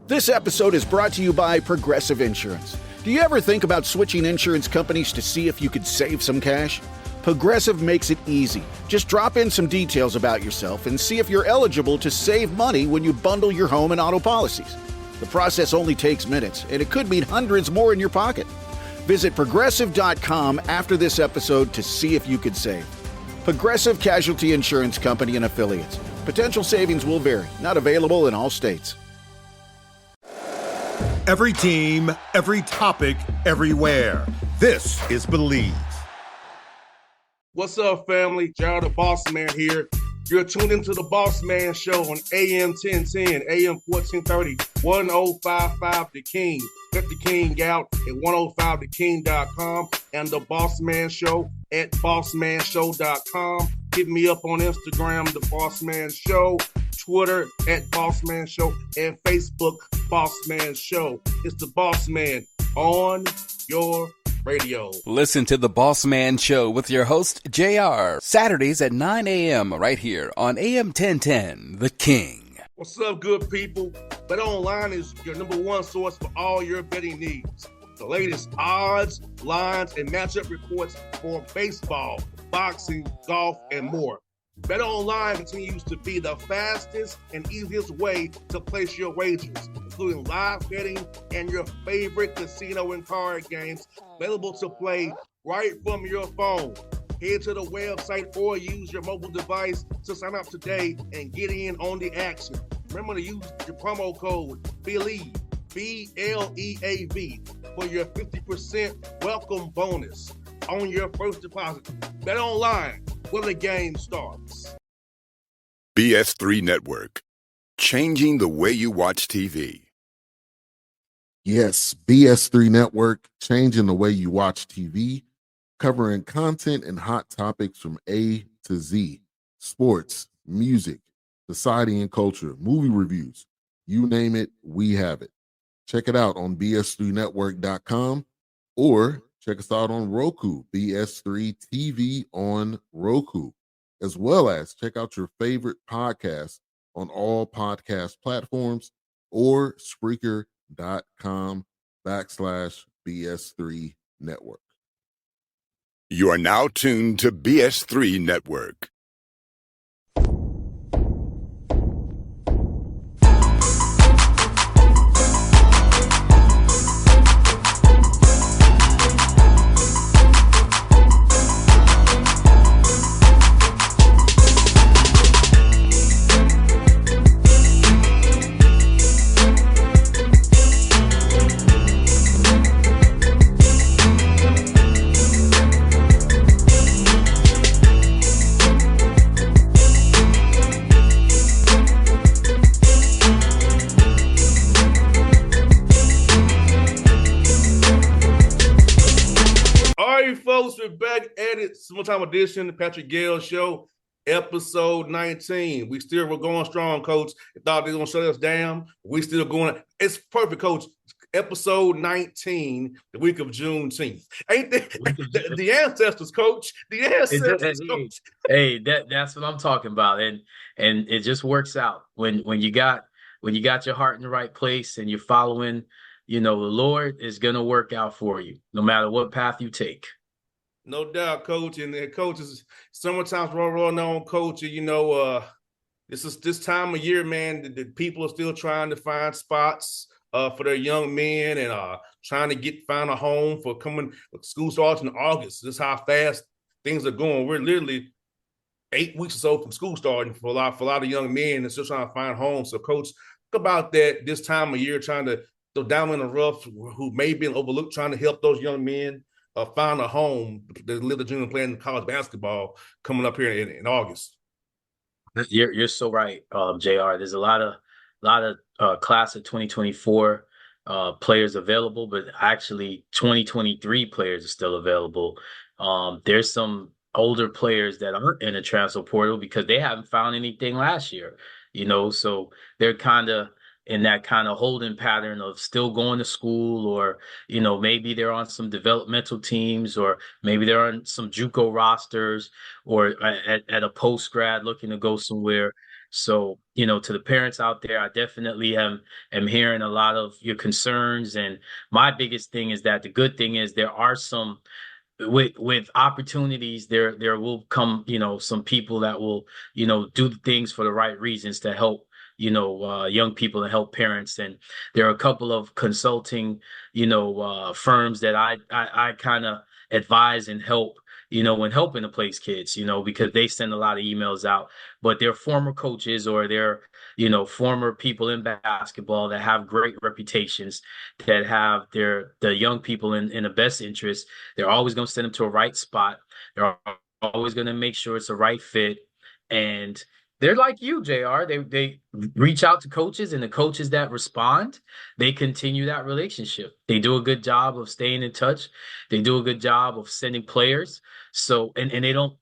This episode is brought to you by Progressive Insurance. Do you ever think about switching insurance companies to see if you could save some cash? Progressive makes it easy. Just drop in some details about yourself and see if you're eligible to save money when you bundle your home and auto policies. The process only takes minutes, and it could mean hundreds more in your pocket. Visit Progressive.com after this episode to see if you could save. Progressive Casualty Insurance Company and Affiliates. Potential savings will vary. Not available in all states. Every team, every topic, everywhere. This is Believe. What's up, family? Gerald the Bossman here. You're tuned into the Bossman Show on AM 1010, AM 1430, 1055 The King. Let the King out at 105theking.com and the Bossman Show at bossmanshow.com. Hit me up on Instagram, the Bossman Show, Twitter at Bossman Show, and Facebook, Bossman Show. It's the Bossman on your radio. Listen to the Bossman Show with your host, JR, Saturdays at 9 a.m. right here on AM 1010, The King. What's up, good people? Bet Online is your number one source for all your betting needs. The latest odds, lines, and matchup reports for baseball, boxing, golf, and more. Bet Online continues to be the fastest and easiest way to place your wagers, including live betting and your favorite casino and card games available to play right from your phone. Head to the website or use your mobile device to sign up today and get in on the action. Remember to use your promo code BELIEVE, BLEAV, for your 50% welcome bonus on your first deposit. Bet Online, where the game starts. BS3 Network, changing the way you watch TV. Yes, BS3 Network, changing the way you watch TV, covering content and hot topics from A to Z, sports, music, society and culture, movie reviews, you name it, we have it. Check it out on bs3network.com or check us out on Roku, BS3 TV on Roku, as well as check out your favorite podcast on all podcast platforms or Spreaker.com/BS3 Network. You are now tuned to BS3 Network. Folks, we're back at it. Summertime edition, the Patrick Gayle Show, episode 19. We still were going strong, Coach. They thought they were going to shut us down. We still going. It's perfect, Coach. Episode 19, the week of Juneteenth. Ain't the ancestors, Coach? The ancestors, Coach. Hey, that's what I'm talking about, and it just works out when you got your heart in the right place and you're following. You know, the Lord is going to work out for you, no matter what path you take. No doubt, Coach. And Coach, is summertime's rolling on, Coach. You know, this is this time of year, man. The people are still trying to find spots for their young men and trying to find a home for coming. School starts in August. This is how fast things are going. We're literally 8 weeks or so from school starting for a lot of young men and still trying to find homes. So, Coach, talk about that this time of year, trying to down in the rough who may have been overlooked, trying to help those young men find a home that live the dream of playing college basketball coming up here in August. You're so right, JR. There's a lot of class of 2024 players available, but actually 2023 players are still available. There's some older players that aren't in the transfer portal because they haven't found anything last year, you know, so they're kind of in that kind of holding pattern of still going to school, or, you know, maybe they're on some developmental teams, or maybe they're on some JUCO rosters, or at a post grad looking to go somewhere. So, to the parents out there, I definitely am hearing a lot of your concerns. And my biggest thing is that the good thing is there are some with opportunities, there will come, some people that will, do things for the right reasons to help, young people and help parents. And there are a couple of consulting, firms that I kind of advise and help, when helping to place kids, because they send a lot of emails out, but they're former coaches or they're, former people in basketball that have great reputations, that have the young people in the best interest. They're always going to send them to a right spot. They're always going to make sure it's the right fit. And they're like you, JR. They reach out to coaches, and the coaches that respond, they continue that relationship. They do a good job of staying in touch. They do a good job of sending players. So and they don't,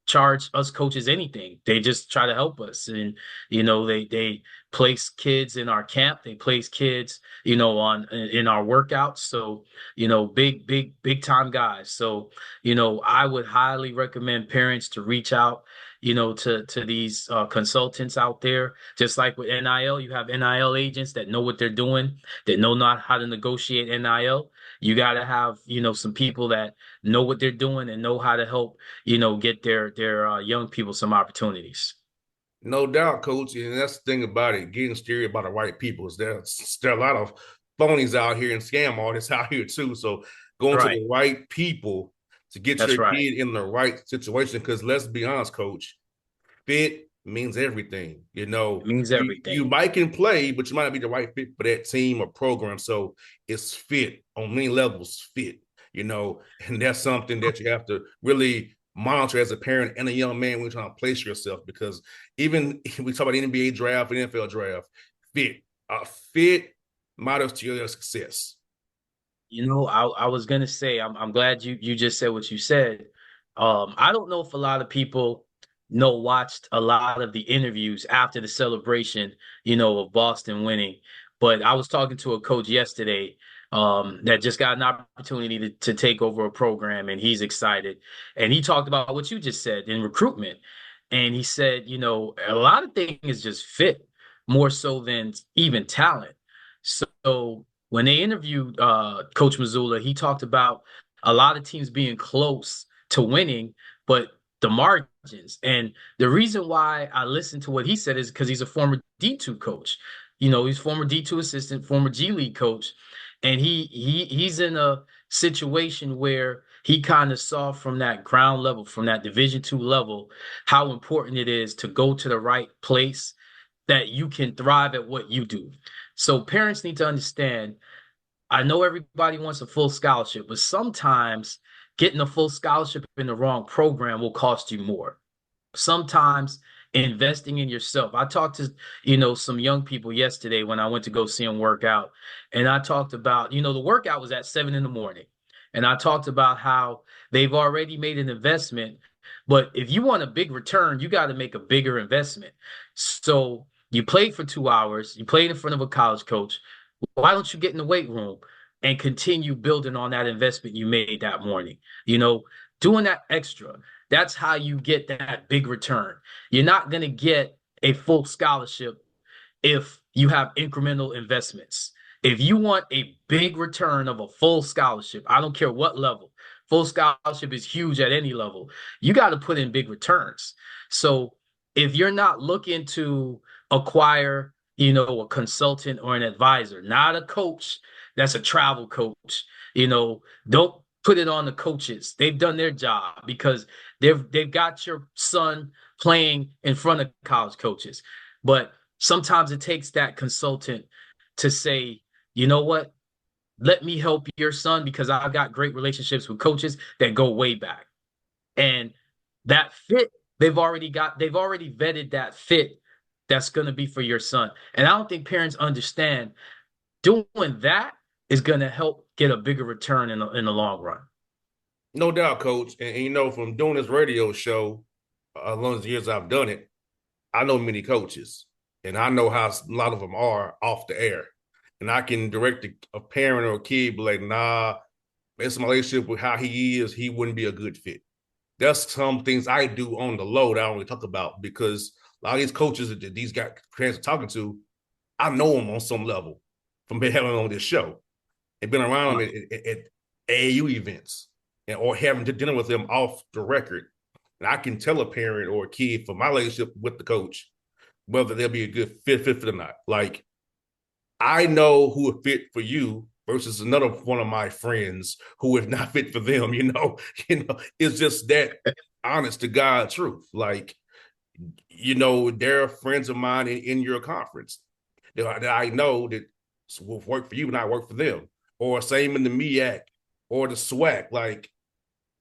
charge us coaches anything. They just try to help us. And, they place kids in our camp. They place kids, in our workouts. So, big time guys. So, I would highly recommend parents to reach out, to these consultants out there. Just like with NIL, you have NIL agents that know what they're doing, that know not how to negotiate NIL. You got to have, some people that know what they're doing and know how to help, get their young people some opportunities. No doubt, coach. And that's the thing about it, getting steered by the right people. Is there are a lot of phonies out here and scam artists out here too. So going to Right. the right people to get That's your right. kid in the right situation. Because let's be honest, coach, fit means everything. It means You everything. might can play, but you might not be the right fit for that team or program. So it's fit on many levels, fit, and that's something that you have to really monitor as a parent and a young man when you're trying to place yourself. Because even we talk about the NBA draft and NFL draft, fit. Fit matters to your success. I was gonna say, I'm glad you just said what you said. I don't know if a lot of people watched a lot of the interviews after the celebration, of Boston winning. But I was talking to a coach yesterday, that just got an opportunity to take over a program, and he's excited. And he talked about what you just said in recruitment. And he said, a lot of things is just fit more so than even talent. So when they interviewed Coach Mazzulla, he talked about a lot of teams being close to winning, but the margins. And the reason why I listened to what he said is because he's a former D2 coach. He's former D2 assistant, former G League coach, and he's in a situation where he kind of saw from that ground level, from that Division 2 level, how important it is to go to the right place that you can thrive at what you do. So parents need to understand, I know everybody wants a full scholarship, but sometimes getting a full scholarship in the wrong program will cost you more. Sometimes investing in yourself. I talked to, some young people yesterday when I went to go see them work out. And I talked about, the workout was at 7 a.m. And I talked about how they've already made an investment. But if you want a big return, you got to make a bigger investment. So you played for 2 hours, you played in front of a college coach. Why don't you get in the weight room and continue building on that investment you made that morning? Doing that extra. That's how you get that big return. You're not going to get a full scholarship if you have incremental investments. If you want a big return of a full scholarship, I don't care what level, full scholarship is huge at any level. You got to put in big returns. So if you're not looking to acquire, a consultant or an advisor, not a coach that's a travel coach, don't put it on the coaches. They've done their job because they've got your son playing in front of college coaches. But sometimes it takes that consultant to say, you know what? Let me help your son because I've got great relationships with coaches that go way back. And that fit, they've already vetted that fit that's going to be for your son. And I don't think parents understand doing that is going to help get a bigger return in the long run. No doubt, coach. And from doing this radio show, as long as the years I've done it, I know many coaches, and I know how a lot of them are off the air. And I can direct a parent or a kid, be like, nah, based on my relationship with how he is, he wouldn't be a good fit. That's some things I do on the low that I only talk about because, A lot of these coaches that these guys are talking to, I know them on some level from having them on this show and been around them at AAU events or having to dinner with them off the record. And I can tell a parent or a kid from my relationship with the coach whether they'll be a good fit or not. Like, I know who would fit for you versus another one of my friends who would not fit for them. It's just that honest to God truth. Like, there are friends of mine in your conference that I know that will work for you and not work for them. Or same in the MEAC or the SWAC. Like,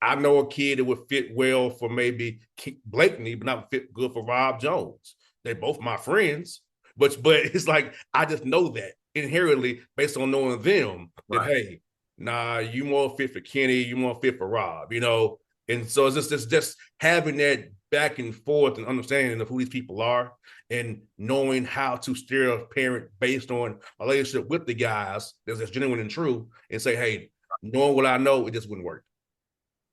I know a kid that would fit well for maybe Blakeney, but not fit good for Rob Jones. They're both my friends, but it's like I just know that inherently based on knowing them that hey, nah, you more fit for Kenny, you more fit for Rob, And so it's just having that back and forth and understanding of who these people are and knowing how to steer a parent based on a relationship with the guys that's genuine and true and say, hey, knowing what I know, it just wouldn't work.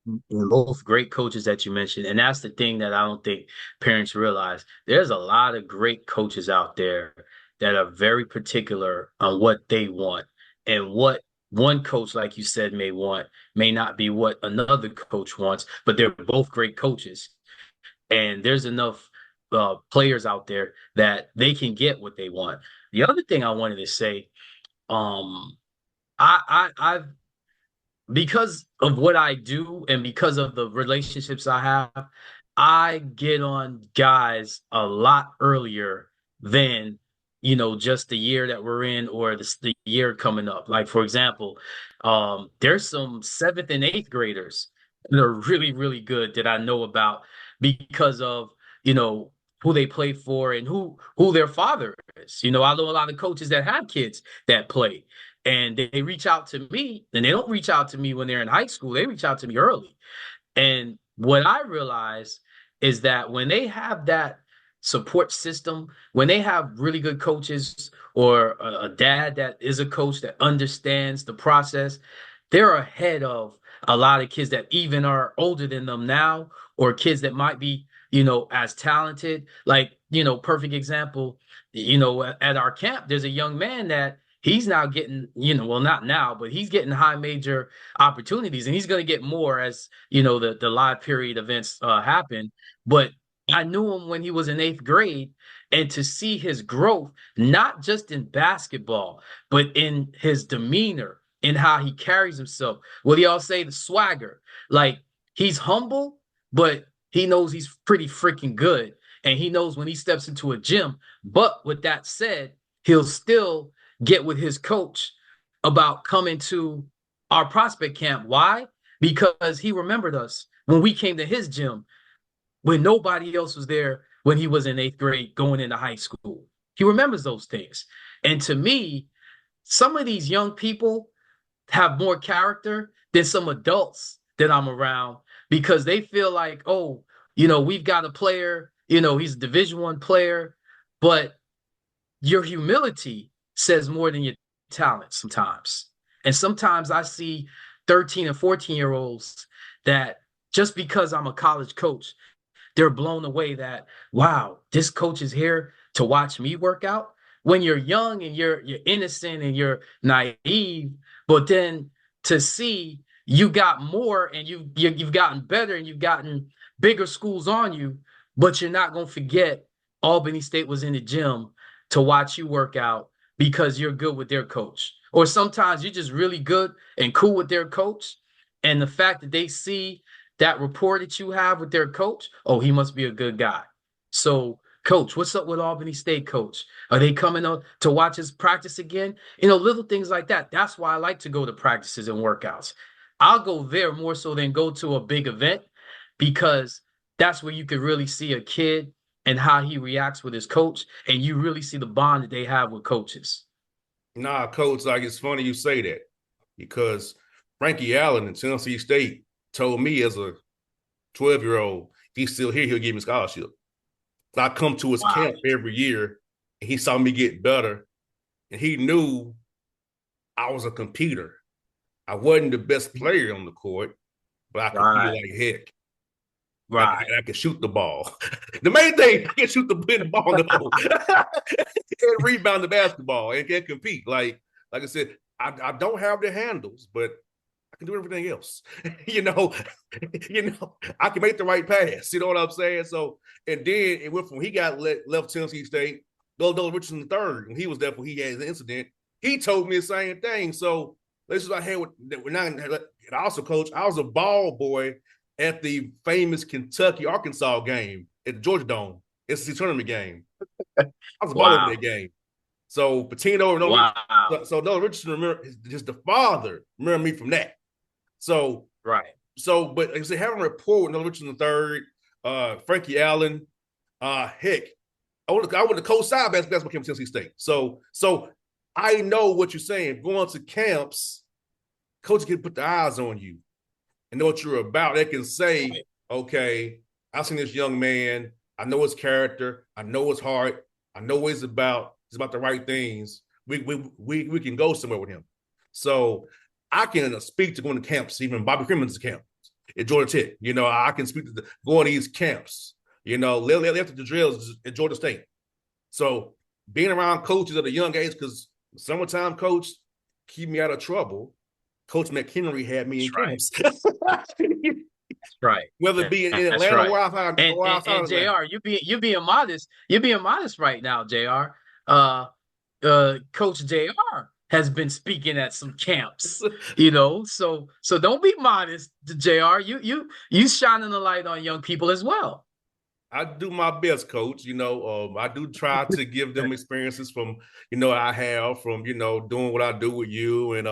And both great coaches that you mentioned. And that's the thing that I don't think parents realize. There's a lot of great coaches out there that are very particular on what they want. And what one coach, like you said, may want may not be what another coach wants, but they're both great coaches. And there's enough players out there that they can get what they want. The other thing I wanted to say, I've because of what I do and because of the relationships I have, I get on guys a lot earlier than, just the year that we're in or the year coming up. Like, for example, there's some 7th and 8th graders that are really, really good that I know about because of, who they play for and who their father is. I know a lot of coaches that have kids that play. And they reach out to me, and they don't reach out to me when they're in high school. They reach out to me early. And what I realize is that when they have that support system, when they have really good coaches or a dad that is a coach that understands the process, they're ahead of a lot of kids that even are older than them now, or kids that might be, as talented. Like, perfect example, at our camp, there's a young man that he's now getting, well, not now, but he's getting high major opportunities, and he's going to get more as, the live period events happen. But I knew him when he was in 8th grade, and to see his growth, not just in basketball, but in his demeanor, in how he carries himself. What do y'all say? The swagger. Like, he's humble, but he knows he's pretty freaking good. And he knows when he steps into a gym. But with that said, he'll still get with his coach about coming to our prospect camp. Why? Because he remembered us when we came to his gym when nobody else was there when he was in 8th grade going into high school. He remembers those things. And to me, some of these young people have more character than some adults that I'm around because they feel like, oh, we've got a player, he's a Division I player, but your humility says more than your talent sometimes. And sometimes I see 13 and 14-year-olds that just because I'm a college coach, they're blown away that, wow, this coach is here to watch me work out. When you're young and you're innocent and you're naive, but then to see you got more and you've gotten better and you've gotten bigger schools on you, but you're not going to forget Albany State was in the gym to watch you work out because you're good with their coach. Or sometimes you're just really good and cool with their coach. And the fact that they see that rapport that you have with their coach, oh, he must be a good guy. So, coach, what's up with Albany State, coach? Are they coming up to watch us practice again? Little things like that. That's why I like to go to practices and workouts. I'll go there more so than go to a big event because that's where you could really see a kid and how he reacts with his coach, and you really see the bond that they have with coaches. Nah, coach, like it's funny you say that because Frankie Allen in Tennessee State told me as a 12-year-old, if he's still here, he'll give me a scholarship. I come to his camp every year, and he saw me get better, and he knew I was a competitor. I wasn't the best player on the court, but I competed like heck. Right. I can shoot the ball. The main thing, I can shoot the ball in the hole. And rebound the basketball and can compete. Like I said, I don't have the handles, but I can do everything else. you know, I can make the right pass. You know what I'm saying? So, and then it went from he got left Tennessee State. Bill Richardson III, when he was there, when he had the incident, he told me the same thing. So this is what I had with and also, coach, I was a ball boy at the famous Kentucky-Arkansas game at the Georgia Dome. It's the tournament game. I was a ball over that game. So Patino, so Nolan Richardson, remember just the father, remember me from that. So but like I said, having a rapport with Nolan Richardson III, Frankie Allen, heck, I went to coach side basketball came to Tennessee State. So I know what you're saying. Going to camps, coaches can put their eyes on you and know what you're about. They can say, okay, I've seen this young man. I know his character. I know his heart. I know what he's about. He's about the right things. We can go somewhere with him. So I can speak to going to camps, even Bobby Freeman's camp at Georgia Tech. I can speak to going to these camps. After the drills at Georgia State. So being around coaches at a young age, because summertime coach keep me out of trouble. Coach McHenry had me in camps. Right. Whether it be in Atlanta or outside. And JR, you being modest. You're being modest right now, JR. Coach JR has been speaking at some camps, So don't be modest, JR. You shining a light on young people as well. I do my best, coach. I do try to give them experiences from, I have from, doing what I do with you and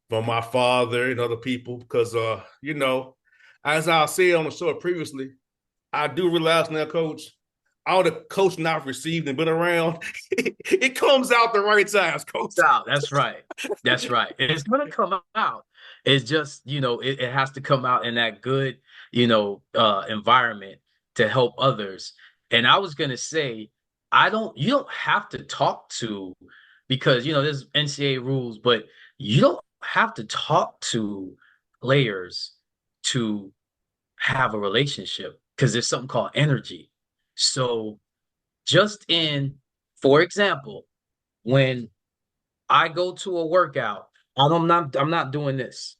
from my father and other people. Because, as I said on the show previously, I do realize now, coach, all the coaching I've received and been around, it comes out the right times, coach. That's right. That's right. It's going to come out. It's just, it has to come out in that good, environment to help others. And I was going to say, you don't have to talk to, because, there's NCAA rules, but you don't have to talk to players to have a relationship, because there's something called energy. So for example, when I go to a workout, I'm not doing this.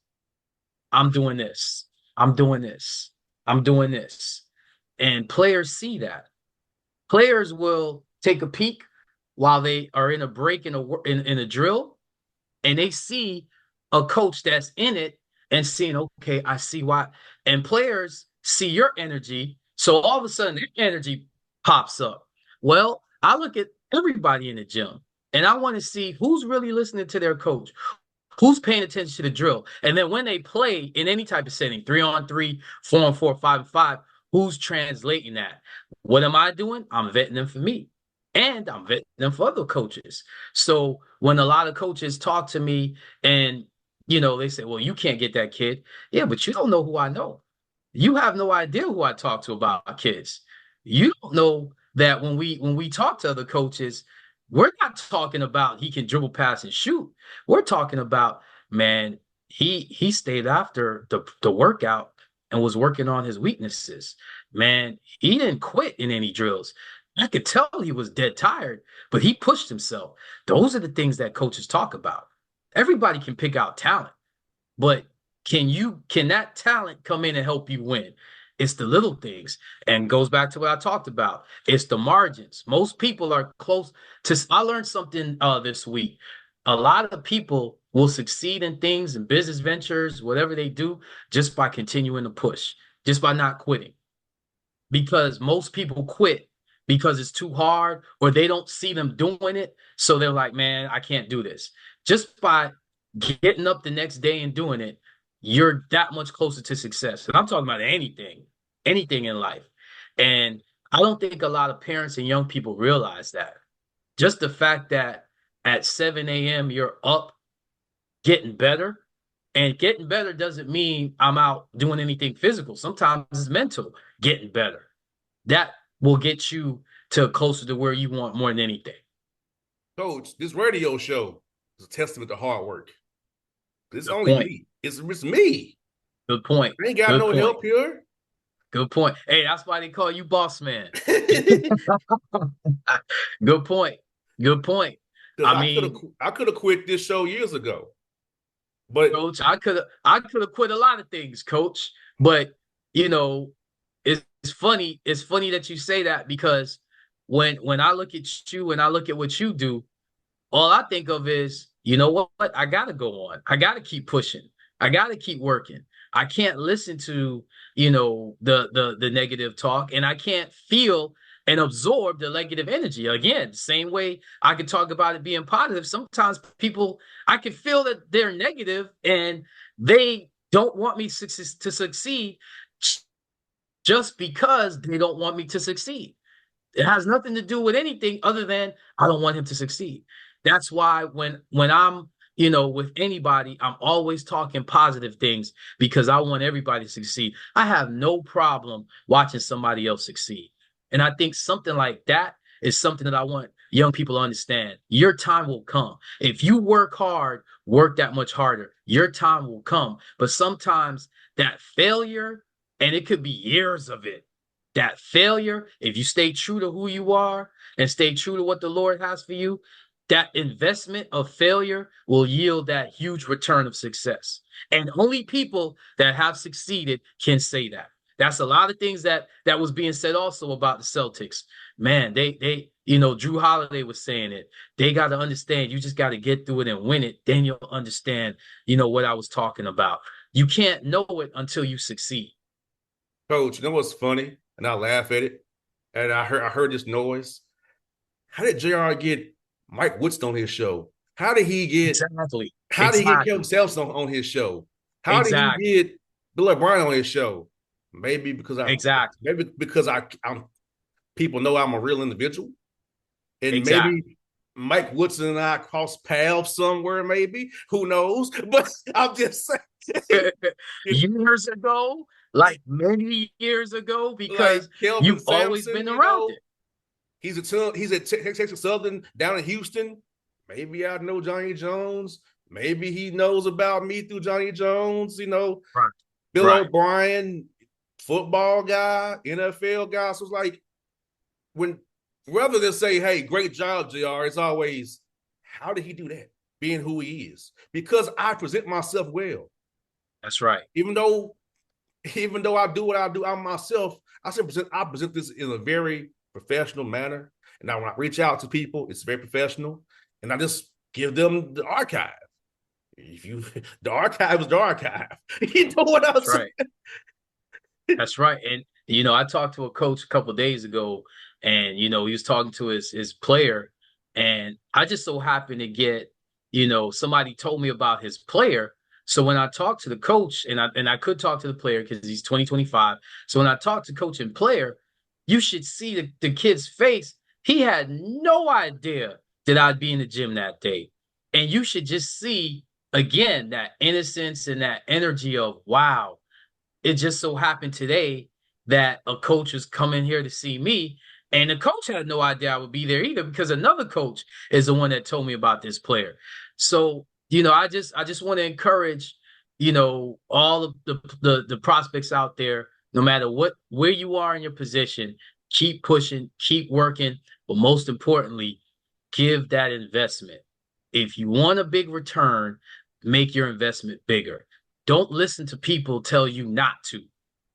I'm doing this. I'm doing this. I'm doing this. And players see that. Players will take a peek while they are in a break in a drill, and they see a coach that's in it and seeing, okay, I see why. And players see your energy, so all of a sudden their energy pops up. Well, I look at everybody in the gym, and I want to see who's really listening to their coach, who's paying attention to the drill. And then when they play in any type of setting, 3-on-3, 4-on-4, 5-on-5, who's translating that? What am I doing? I'm vetting them for me, and I'm vetting them for other coaches. So when a lot of coaches talk to me and, they say, well, you can't get that kid. Yeah, but you don't know who I know. You have no idea who I talk to about kids. You don't know that when we talk to other coaches, we're not talking about he can dribble, pass, and shoot. We're talking about, man, he stayed after the workout and was working on his weaknesses. Man, he didn't quit in any drills. I could tell he was dead tired, but he pushed himself. Those are the things that coaches talk about. Everybody can pick out talent, but can that talent come in and help you win? It's the little things, and goes back to what I talked about. It's the margins. Most people are close to. I learned something this week. A lot of people will succeed in things, in business ventures, whatever they do, just by continuing to push, just by not quitting. Because most people quit because it's too hard, or they don't see them doing it. So they're like, man, I can't do this. Just by getting up the next day and doing it, you're that much closer to success. And I'm talking about anything in life. And I don't think a lot of parents and young people realize that. Just the fact that at 7 a.m. you're up getting better, and getting better doesn't mean I'm out doing anything physical. Sometimes it's mental getting better. That will get you to closer to where you want more than anything. Coach, this radio show is a testament to hard work. It's only me. It's me. Good point. I ain't got no help here. Good point. Hey, that's why they call you Bossman. Good point. Good point. Because I mean, I could have quit this show years ago, but coach, I could have quit a lot of things, coach. But you know, it's funny. It's funny that you say that because when I look at you and I look at what you do, all I think of is, you know what? I gotta go on. I gotta keep pushing. I gotta keep working. I can't listen to, the negative talk, and I can't feel and absorb the negative energy. Again, same way I could talk about it being positive. Sometimes people, I can feel that they're negative and they don't want me to succeed just because they don't want me to succeed. It has nothing to do with anything other than I don't want him to succeed. That's why when I'm, with anybody, I'm always talking positive things because I want everybody to succeed. I have no problem watching somebody else succeed. And I think something like that is something that I want young people to understand. Your time will come. If you work hard, work that much harder, your time will come. But sometimes that failure, and it could be years of it, that failure, if you stay true to who you are and stay true to what the Lord has for you, that investment of failure will yield that huge return of success. And only people that have succeeded can say that. That's a lot of things that was being said also about the Celtics. Man, they Drew Holiday was saying it. They got to understand you just got to get through it and win it. Then you'll understand, what I was talking about. You can't know it until you succeed. Coach, you know what's funny? And I laugh at it. And I heard this noise. How did JR get Mike Woodson on his show? How did he get Exactly. How did he get Kevin Sampson on his show? How did he get Bill O'Brien on his show? Maybe because I'm people know I'm a real individual. And maybe Mike Woodson and I crossed paths somewhere, maybe. Who knows? But I'm just saying. Years ago, like many years ago, because like you've Sampson, always been around it. He's at Texas Southern down in Houston. Maybe I know Johnny Jones. Maybe he knows about me through Johnny Jones. Right. Bill O'Brien, football guy, NFL guy. So it's like rather than say, "Hey, great job, JR," it's always, "How did he do that?" Being who he is, because I present myself well. That's right. Even though I do what I do, I'm myself. I present this in a very professional manner. And now when I reach out to people, it's very professional. And I just give them the archive. The archive is the archive. You know what I'm saying? Right. That's right. And, I talked to a coach a couple of days ago, and, he was talking to his player. And I just so happened to get, somebody told me about his player. So when I talked to the coach, and I could talk to the player because he's 2025. So when I talked to coach and player, you should see the kid's face. He had no idea that I'd be in the gym that day. And you should just see, again, that innocence and that energy of, wow, it just so happened today that a coach was coming here to see me. And the coach had no idea I would be there either, because another coach is the one that told me about this player. So, I just want to encourage, all of the prospects out there, no matter where you are in your position, keep pushing, keep working, but most importantly, give that investment. If you want a big return, make your investment bigger. Don't listen to people tell you not to.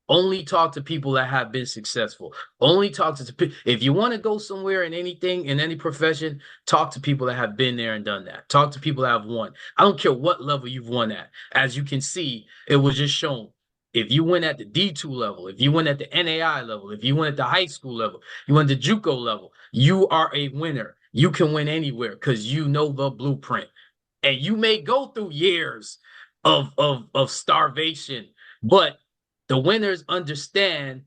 Only talk to people that have been successful. Only talk to people. If you want to go somewhere in anything, in any profession, talk to people that have been there and done that. Talk to people that have won. I don't care what level you've won at. As you can see, it was just shown. If you win at the D2 level, if you win at the NAI level, if you win at the high school level, you win at the JUCO level, you are a winner. You can win anywhere because you know the blueprint. And you may go through years of starvation, but the winners understand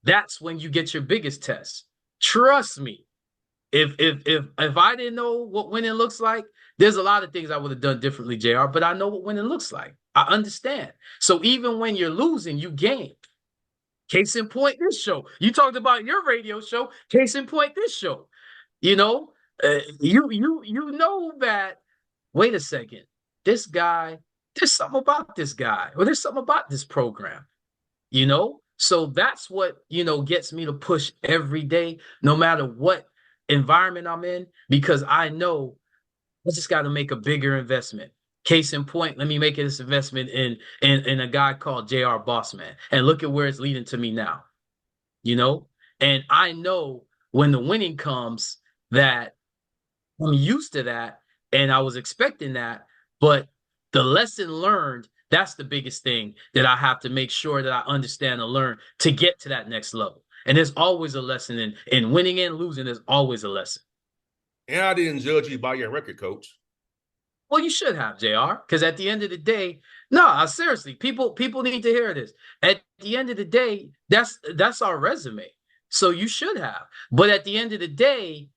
that's when you get your biggest test. Trust me. If I didn't know what winning looks like, there's a lot of things I would have done differently, JR, but I know what winning looks like. I understand. So even when you're losing, you gain. Case in point, this show. You talked about your radio show. Case in point, this show. You know that, wait a second, this guy, there's something about this guy, or there's something about this program. So that's what, gets me to push every day, no matter what environment I'm in, because I know I just got to make a bigger investment. Case in point, let me make this investment in a guy called J.R. Bossman, and look at where it's leading to me now. And I know when the winning comes that I'm used to that, and I was expecting that, but the lesson learned, that's the biggest thing that I have to make sure that I understand and learn to get to that next level. And there's always a lesson in winning and losing. There's always a lesson. And I didn't judge you by your record, coach. Well, you should have, JR, because at the end of the day, no, seriously, people need to hear this. At the end of the day, that's our resume. So you should have. But at the end of the day,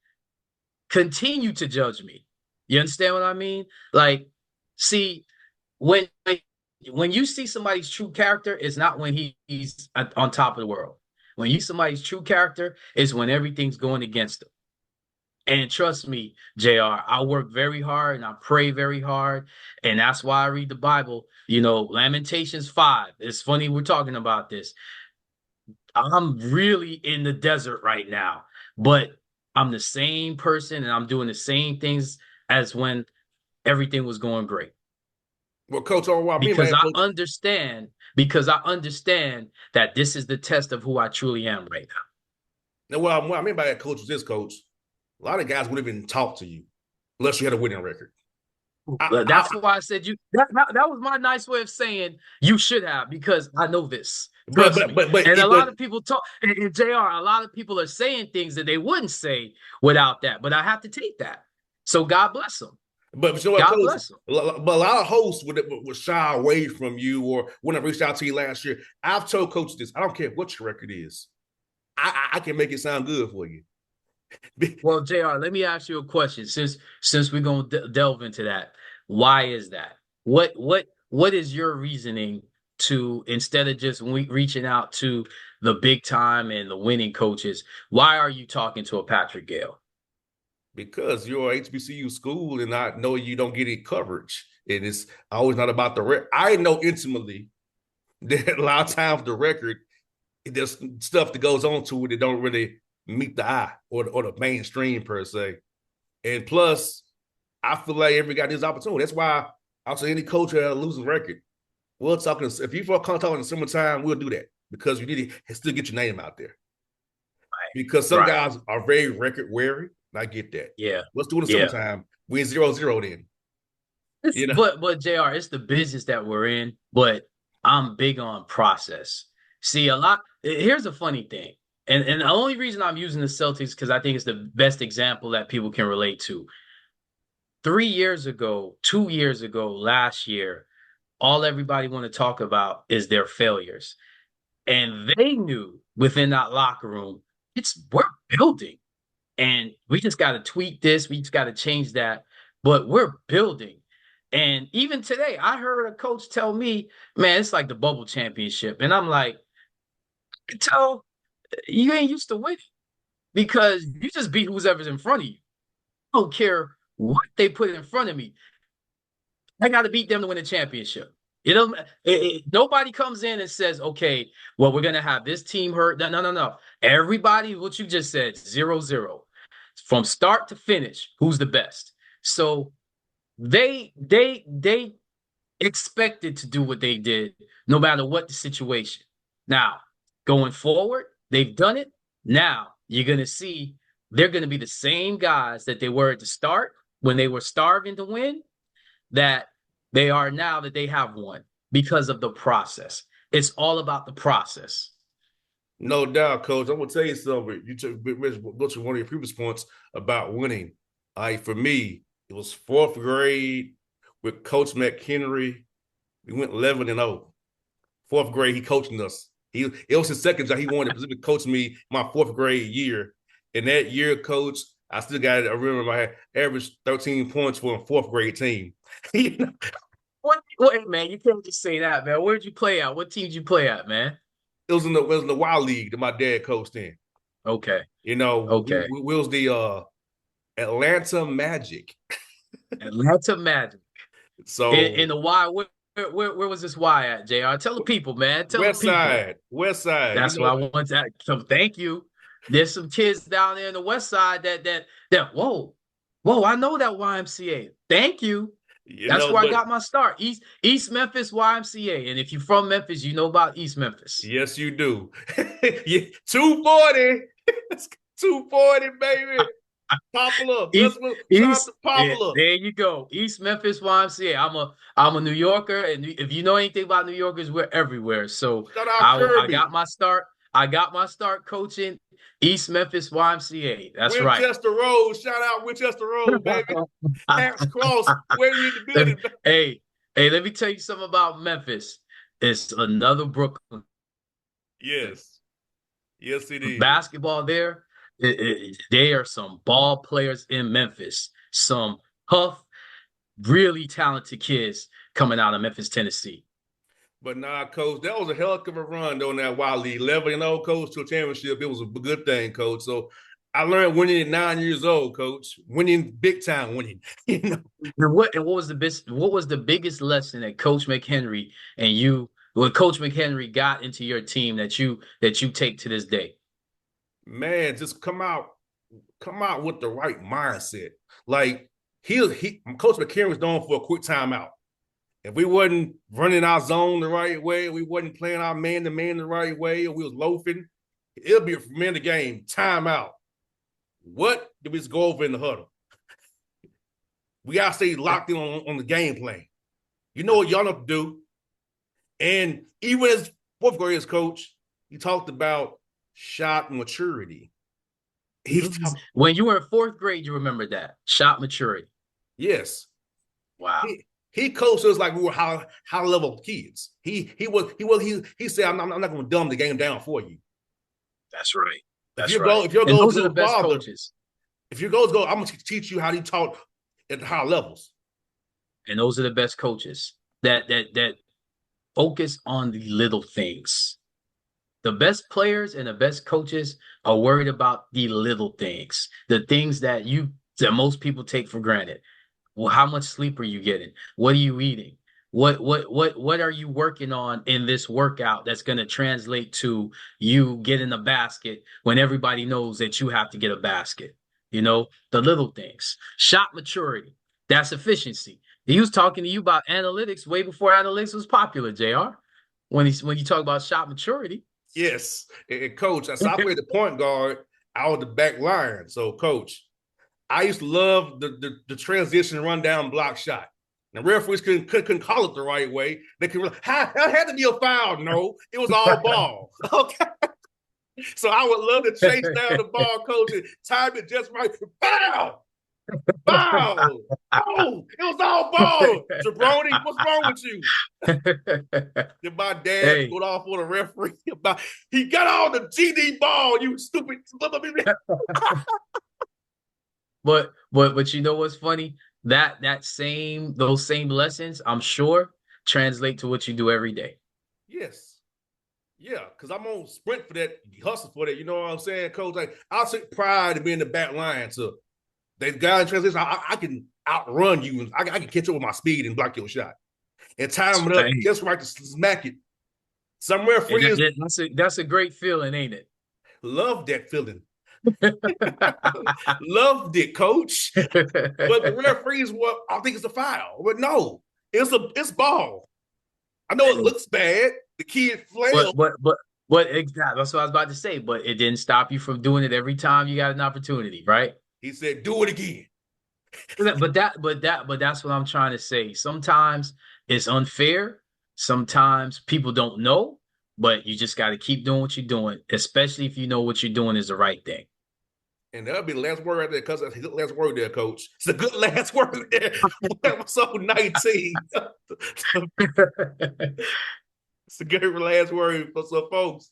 continue to judge me. You understand what I mean? Like, see, when you see somebody's true character, it's not when he's on top of the world. When you see somebody's true character, is when everything's going against them. And trust me, JR, I work very hard and I pray very hard. And that's why I read the Bible. Lamentations 5. It's funny we're talking about this. I'm really in the desert right now, but I'm the same person and I'm doing the same things as when everything was going great. Well, Coach, all right, because I understand that this is the test of who I truly am right now. Now, what I mean by that, Coach, was this, Coach. A lot of guys wouldn't even talk to you unless you had a winning record. That's why I said that was my nice way of saying you should have, because I know this. But a lot of people talk, and JR, a lot of people are saying things that they wouldn't say without that. But I have to take that. So God bless them. But you know what, Coach? But a lot of hosts would shy away from you, or when I reached out to you last year. I've told Coach this. I don't care what your record is. I can make it sound good for you. Well, JR, let me ask you a question. Since we're going to delve into that, why is that? What is your reasoning to, instead of just reaching out to the big time and the winning coaches, why are you talking to a Patrick Gayle? Because you're a HBCU school, and I know you don't get any coverage. And it's always not about the record. I know intimately that a lot of times the record, there's stuff that goes on to it that don't really meet the eye or the mainstream per se. And plus, I feel like everybody got this opportunity. That's why I'll say any coach that has a losing record, we're talking, if you feel comfortable in the summertime, we'll do that, because you need to still get your name out there. Right. Because some guys are very record wary. I get that. Yeah. Let's do it in the summertime. We're 0-0 then. But JR, it's the business that we're in, but I'm big on process. See, here's a funny thing. And the only reason I'm using the Celtics, because I think it's the best example that people can relate to. 3 years ago, 2 years ago, last year, all everybody want to talk about is their failures. And they knew within that locker room, we're building. And we just got to tweak this. We just got to change that. But we're building. And even today, I heard a coach tell me, man, it's like the bubble championship. And I'm like, I can tell you ain't used to winning, because you just beat whoever's in front of you. I don't care what they put in front of me. I got to beat them to win the championship. Nobody comes in and says, okay, well, we're going to have this team hurt. No. Everybody, what you just said, 0-0. From start to finish, who's the best? So they expected to do what they did, no matter what the situation. Now, going forward, they've done it. Now, you're going to see they're going to be the same guys that they were at the start when they were starving to win, that they are now that they have won, because of the process. It's all about the process. No doubt, Coach. I'm going to tell you something. You go to one of your previous points about winning. For me, it was fourth grade with Coach McHenry. We went 11-0. Fourth grade, he coaching us. It was his second job. He wanted to coach me my fourth grade year. And that year, Coach, I still got it. I remember I had averaged 13 points for a fourth grade team. Wait, man, you can't just say that, man. Where'd you play at? What team did you play at, man? It was in the Wild League that my dad coached in. Okay. Okay. We was the Atlanta Magic. Atlanta Magic. So in the Wild, where was this Y at, JR? Tell the people, man. Tell the West people. Side, West Side. That's what I want to. So thank you. There's some kids down there in the West Side that whoa, I know that YMCA. Thank you. That's where I but got my start. East Memphis YMCA. And if you're from Memphis, you know about East Memphis. yes, you do. 240, 240, baby. Popular. East, Shout out East, to yeah, Popular. there you go. East Memphis YMCA. I'm a New Yorker, and if you know anything about New Yorkers, we're everywhere. So Shout out I Kirby. got my start. I got my start coaching East Memphis YMCA. That's right. Winchester Road. Shout out Winchester Road, baby. Hacks Cross. Where we in the building? Hey, let me tell you something about Memphis. It's another Brooklyn. Yes. Yes, it is. Basketball there. There are some ball players in Memphis. Some tough, really talented kids coming out of Memphis, Tennessee. But nah, coach, that was a hell of a run though in that Wiley 11-0, coach, to a championship. It was a good thing, coach. So I learned winning at 9 years old, coach. Winning big time winning. You know. And what was the biggest lesson that Coach McHenry and you, when Coach McHenry got into your team that you take to this day? Man, just come out with the right mindset. Like Coach McHenry was known for a quick timeout. If we wasn't running our zone the right way, we wasn't playing our man-to-man the right way, or we was loafing, it'll be from in the game, timeout. What did we just go over in the huddle? We got to stay locked in on the game plan. You know what y'all know to do. And even as fourth graders coach, he talked about shot maturity. When you were in fourth grade, you remember that shot maturity. Yes. Wow. He coached us like we were high level kids. He said, I'm not going to dumb the game down for you. That's right. If your those are the best coaches. If your goals go, I'm going to teach you how he taught at the high levels. And those are the best coaches that focus on the little things. The best players and the best coaches are worried about the little things, the things that most people take for granted. Well, how much sleep are you getting? What are you eating? What are you working on in this workout that's going to translate to you getting a basket when everybody knows that you have to get a basket? You know, the little things. Shot maturity. That's efficiency. He was talking to you about analytics way before analytics was popular, JR. When you talk about shot maturity. Yes. And coach, as I played the point guard, I was the back line. So, coach, I used to love the transition run down block shot. The referees couldn't call it the right way. They could that had to be a foul. No, it was all ball. Okay. So I would love to chase down the ball, coach, and time it just right. Foul! Foul! Oh, it was all ball. Jabroni, what's wrong with you? Then my dad put off on the referee about he got all the GD ball, you stupid. But you know what's funny? Those same lessons, I'm sure, translate to what you do every day. Yes. Yeah, because I'm on sprint for that, hustle for that. You know what I'm saying, coach? Like I'll take pride in being the back line. So they guys in transition, I can outrun you and I can catch up with my speed and block your shot. And time it up just right to smack it. Some referees that's a great feeling, ain't it? Love that feeling. Loved it, coach. But the referees I think it's a foul. But no, it's ball. I know it looks bad. The kid flailed. But exactly, that's what I was about to say. But it didn't stop you from doing it every time you got an opportunity, right? He said, "Do it again." But that's what I'm trying to say. Sometimes it's unfair. Sometimes people don't know, but you just got to keep doing what you're doing, especially if you know what you're doing is the right thing. And that'll be the last word right there, because that's a good last word there, coach. It's a good last word there. Episode 19. It's a good last word for some folks.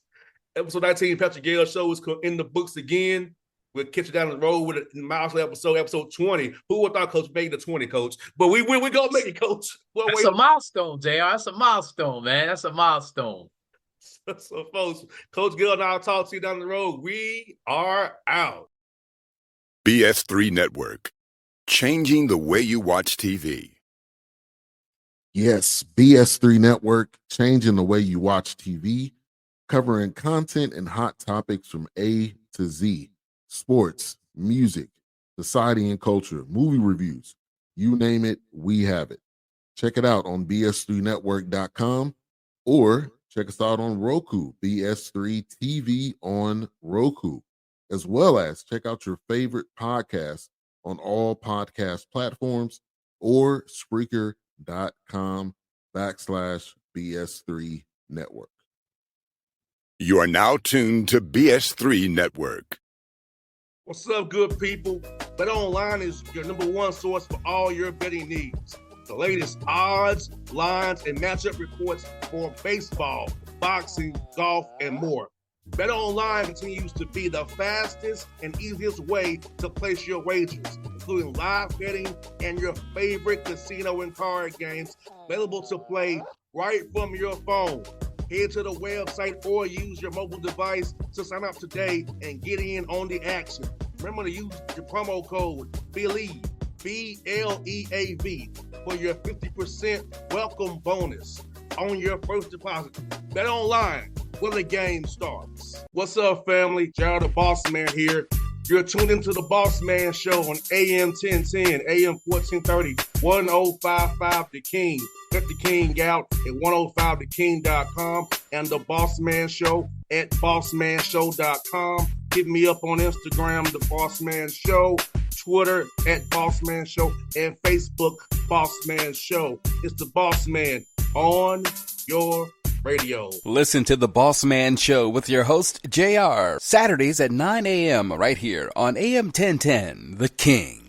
Episode 19, Patrick Gayle Show is in the books again. We'll catch you down the road with a milestone episode 20. Who would thought Coach made the 20, Coach? But we gonna make it, Coach. That's a milestone, JR. That's a milestone, man. That's a milestone. So, folks, Coach Gayle and I'll talk to you down the road. We are out. BS3 Network, changing the way you watch TV. Yes, BS3 Network, changing the way you watch TV, covering content and hot topics from A to Z, sports, music, society and culture, movie reviews. You name it, we have it. Check it out on bs3network.com or check us out on Roku, BS3 TV on Roku, as well as check out your favorite podcast on all podcast platforms or Spreaker.com/BS3 Network. You are now tuned to BS3 Network. What's up, good people? Bet Online is your number one source for all your betting needs. The latest odds, lines, and matchup reports for baseball, boxing, golf, and more. Bet Online continues to be the fastest and easiest way to place your wagers, including live betting and your favorite casino and card games available to play right from your phone. Head to the website or use your mobile device to sign up today and get in on the action. Remember to use your promo code BELIEVE, BLEAV, for your 50% welcome bonus on your first deposit. Bet Online, where the game starts. What's up, family? Jared the Bossman here. You're tuned into the Bossman Show on AM 1010, AM 1430, 1055 The King. Let the King out at 105theking.com and the Bossman Show at bossmanshow.com. Hit me up on Instagram, The Bossman Show, Twitter at Bossman Show, and Facebook, Bossman Show. It's the Bossman on your radio. Listen to The Bossman Show with your host, JR, Saturdays at 9 a.m. right here on AM 1010, The King.